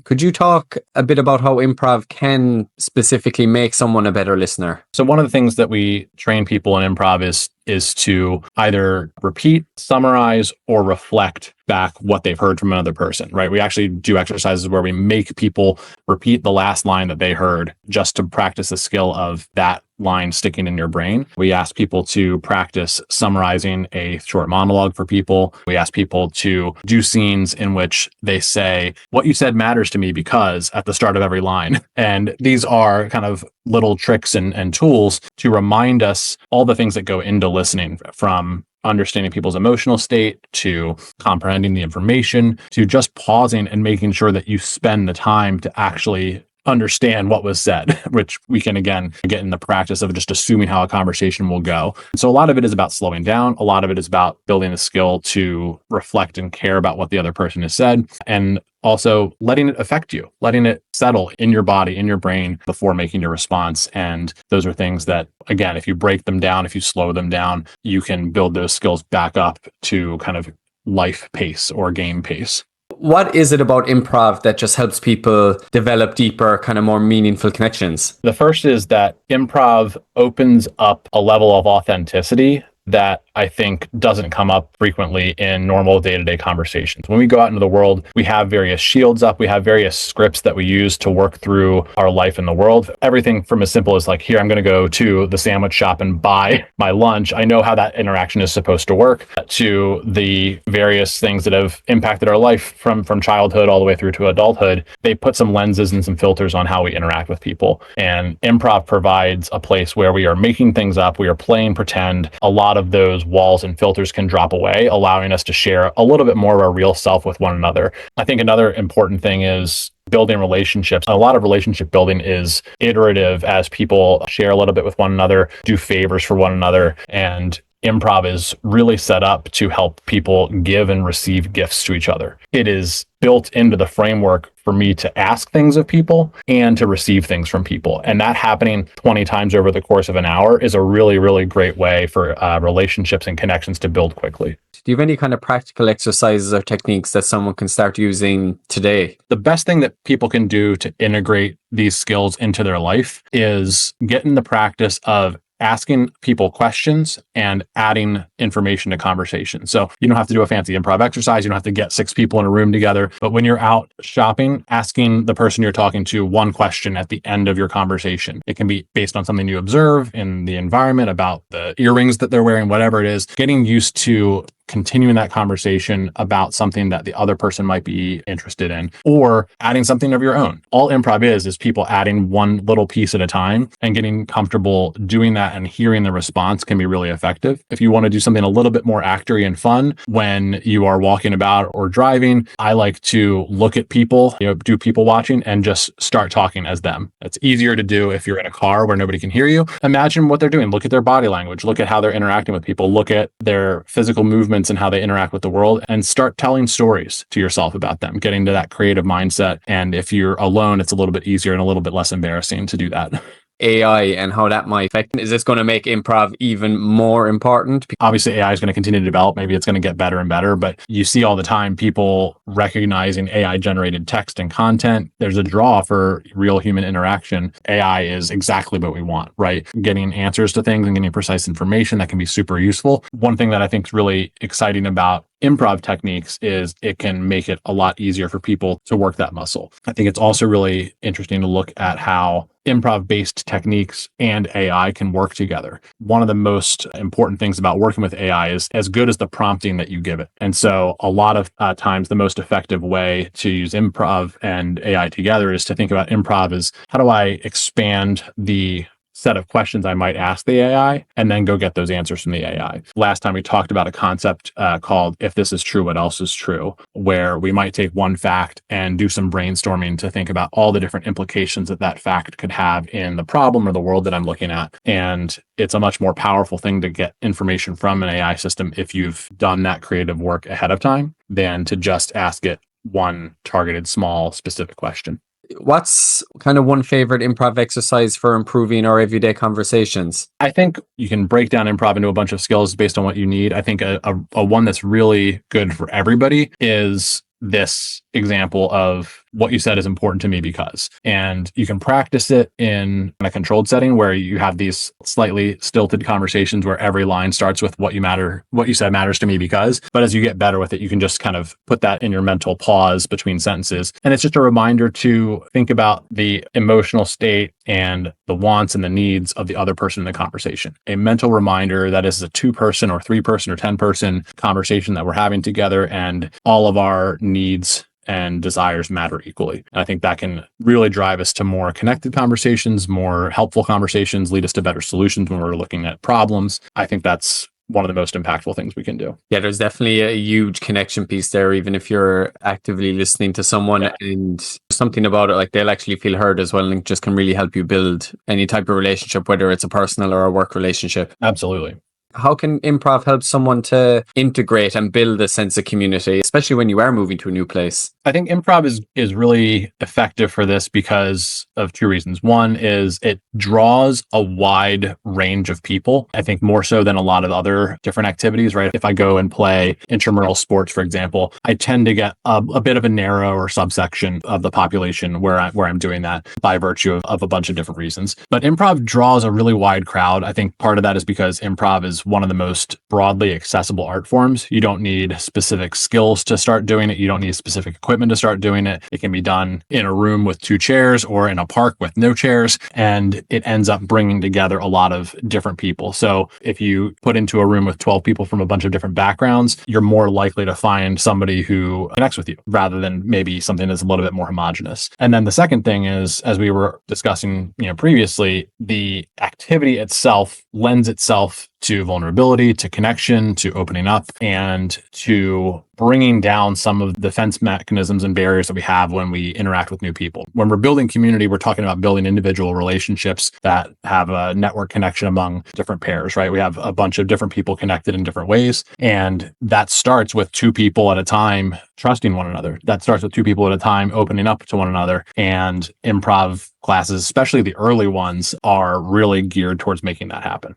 Could you talk a bit about how improv can specifically make someone a better listener? So one of the things that we train people in improv is to either repeat, summarize, or reflect back what they've heard from another person, right? We actually do exercises where we make people repeat the last line that they heard just to practice the skill of that line sticking in your brain. We ask people to practice summarizing a short monologue for people. We ask people to do scenes in which they say, what you said matters to me because at the start of every line. And these are kind of little tricks and tools to remind us all the things that go into listening, from understanding people's emotional state to comprehending the information to just pausing and making sure that you spend the time to actually understand what was said, which we can, again, get in the practice of just assuming how a conversation will go. So a lot of it is about slowing down. A lot of it is about building the skill to reflect and care about what the other person has said. And also letting it affect you, letting it settle in your body, in your brain before making your response. And those are things that, again, if you break them down, if you slow them down, you can build those skills back up to kind of life pace or game pace. What is it about improv that just helps people develop deeper, kind of more meaningful connections? The first is that improv opens up a level of authenticity that I think doesn't come up frequently in normal day-to-day conversations. When we go out into the world, we have various shields up, we have various scripts that we use to work through our life in the world. Everything from as simple as like, here, I'm going to go to the sandwich shop and buy my lunch. I know how that interaction is supposed to work, to the various things that have impacted our life from childhood all the way through to adulthood. They put some lenses and some filters on how we interact with people. And improv provides a place where we are making things up, we are playing pretend. A lot of those walls and filters can drop away, allowing us to share a little bit more of our real self with one another. I think another important thing is building relationships. A lot of relationship building is iterative as people share a little bit with one another, do favors for one another, and improv is really set up to help people give and receive gifts to each other. It is built into the framework for me to ask things of people and to receive things from people. And that happening 20 times over the course of an hour is a really, really great way for relationships and connections to build quickly. Do you have any kind of practical exercises or techniques that someone can start using today? The best thing that people can do to integrate these skills into their life is get in the practice of asking people questions and adding information to conversation. So you don't have to do a fancy improv exercise. You don't have to get 6 people in a room together. But when you're out shopping, asking the person you're talking to one question at the end of your conversation. It can be based on something you observe in the environment, about the earrings that they're wearing, whatever it is. Getting used to continuing that conversation about something that the other person might be interested in, or adding something of your own. All improv is people adding one little piece at a time, and getting comfortable doing that and hearing the response can be really effective. If you want to do something a little bit more actory and fun when you are walking about or driving, I like to look at people, do people watching and just start talking as them. It's easier to do if you're in a car where nobody can hear you. Imagine what they're doing. Look at their body language. Look at how they're interacting with people. Look at their physical movement and how they interact with the world, and start telling stories to yourself about them, getting to that creative mindset. And if you're alone, it's a little bit easier and a little bit less embarrassing to do that. AI and how that might affect. Is this going to make improv even more important? Obviously, AI is going to continue to develop. Maybe it's going to get better and better, but you see all the time people recognizing AI generated text and content. There's a draw for real human interaction. AI is exactly what we want, right? Getting answers to things and getting precise information that can be super useful. One thing that I think is really exciting about improv techniques is it can make it a lot easier for people to work that muscle. I think it's also really interesting to look at how improv-based techniques and AI can work together. One of the most important things about working with AI is as good as the prompting that you give it. And so a lot of times the most effective way to use improv and AI together is to think about improv as, how do I expand the set of questions I might ask the AI and then go get those answers from the AI. Last time we talked about a concept called "If this is true, what else is true?" where we might take one fact and do some brainstorming to think about all the different implications that that fact could have in the problem or the world that I'm looking at. And it's a much more powerful thing to get information from an AI system if you've done that creative work ahead of time than to just ask it one targeted, small, specific question. What's kind of one favorite improv exercise for improving our everyday conversations? I think you can break down improv into a bunch of skills based on what you need. I think a one that's really good for everybody is this example of what you said is important to me because, and you can practice it in a controlled setting where you have these slightly stilted conversations where every line starts with what you said matters to me because, but as you get better with it, you can just kind of put that in your mental pause between sentences. And it's just a reminder to think about the emotional state and the wants and the needs of the other person in the conversation. A mental reminder that is a 2-person or 3-person or 10-person conversation that we're having together, and all of our needs and desires matter equally. And I think that can really drive us to more connected conversations, more helpful conversations, lead us to better solutions when we're looking at problems. I think that's one of the most impactful things we can do. Yeah, there's definitely a huge connection piece there, even if you're actively listening to someone and something about it, like they'll actually feel heard as well, and just can really help you build any type of relationship, whether it's a personal or a work relationship. Absolutely. How can improv help someone to integrate and build a sense of community, especially when you are moving to a new place? I think improv is really effective for this because of 2 reasons. One is it draws a wide range of people. I think more so than a lot of other different activities, right? If I go and play intramural sports, for example, I tend to get a bit of a narrow or subsection of the population where I'm doing that by virtue of a bunch of different reasons. But improv draws a really wide crowd. I think part of that is because improv is one of the most broadly accessible art forms. You don't need specific skills to start doing it. You don't need specific equipment to start doing it. It can be done in a room with 2 chairs or in a park with no chairs, and it ends up bringing together a lot of different people. So if you put into a room with 12 people from a bunch of different backgrounds, you're more likely to find somebody who connects with you rather than maybe something that's a little bit more homogenous. And then the second thing is, as we were discussing, previously, the activity itself lends itself to vulnerability, to connection, to opening up, and to bringing down some of the defense mechanisms and barriers that we have when we interact with new people. When we're building community, we're talking about building individual relationships that have a network connection among different pairs, right? We have a bunch of different people connected in different ways. And that starts with 2 people at a time trusting one another. That starts with 2 people at a time opening up to one another. And improv classes, especially the early ones, are really geared towards making that happen.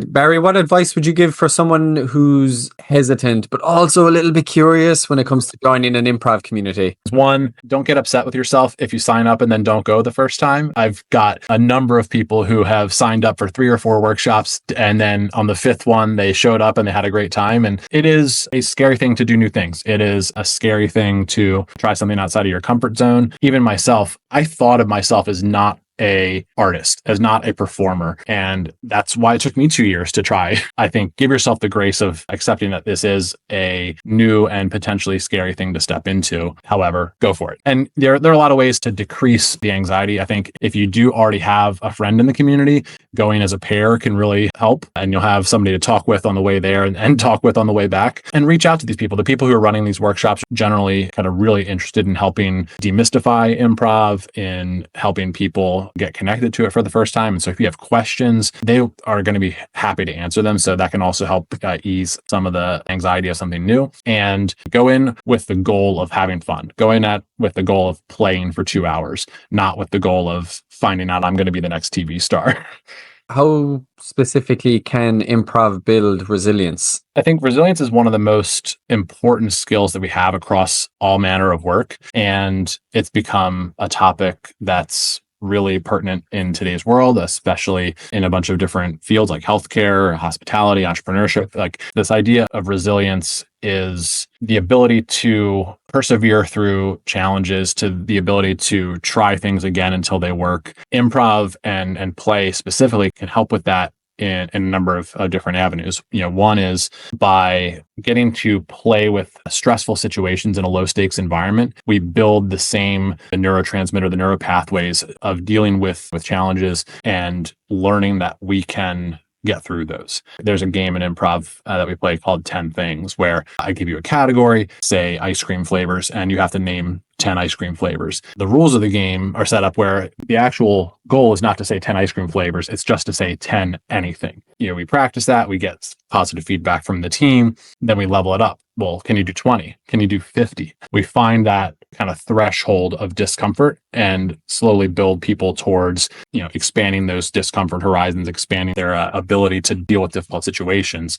Barry, what advice would you give for someone who's hesitant, but also a little bit curious when it comes to joining an improv community? One, don't get upset with yourself if you sign up and then don't go the first time. I've got a number of people who have signed up for 3 or 4 workshops, and then on the 5th one, they showed up and they had a great time. And it is a scary thing to do new things. It is a scary thing to try something outside of your comfort zone. Even myself, I thought of myself as not a artist, as not a performer. And that's why it took me 2 years to try. I think give yourself the grace of accepting that this is a new and potentially scary thing to step into. However, go for it. And there are a lot of ways to decrease the anxiety. I think if you do already have a friend in the community, going as a pair can really help. And you'll have somebody to talk with on the way there and talk with on the way back. And reach out to these people. The people who are running these workshops are generally kind of really interested in helping demystify improv, in helping people get connected to it for the first time. And so if you have questions, they are going to be happy to answer them. So that can also help ease some of the anxiety of something new. And go in with the goal of having fun. Go in with the goal of playing for 2 hours, not with the goal of finding out I'm going to be the next TV star. How specifically can improv build resilience? I think resilience is one of the most important skills that we have across all manner of work. And it's become a topic that's really pertinent in today's world, especially in a bunch of different fields like healthcare, hospitality, entrepreneurship. Like this idea of resilience is the ability to persevere through challenges, to the ability to try things again until they work. Improv and play specifically can help with that in a number of different avenues. One is by getting to play with stressful situations in a low stakes environment. We build the neurotransmitter, the neuropathways of dealing with challenges and learning that we can get through those. There's a game in improv that we play called 10 Things, where I give you a category, say ice cream flavors, and you have to name 10 ice cream flavors. The rules of the game are set up where the actual goal is not to say 10 ice cream flavors, it's just to say 10 anything. We practice that, we get positive feedback from the team, then we level it up. Well, can you do 20? Can you do 50? We find that kind of threshold of discomfort and slowly build people towards, expanding those discomfort horizons, expanding their ability to deal with difficult situations.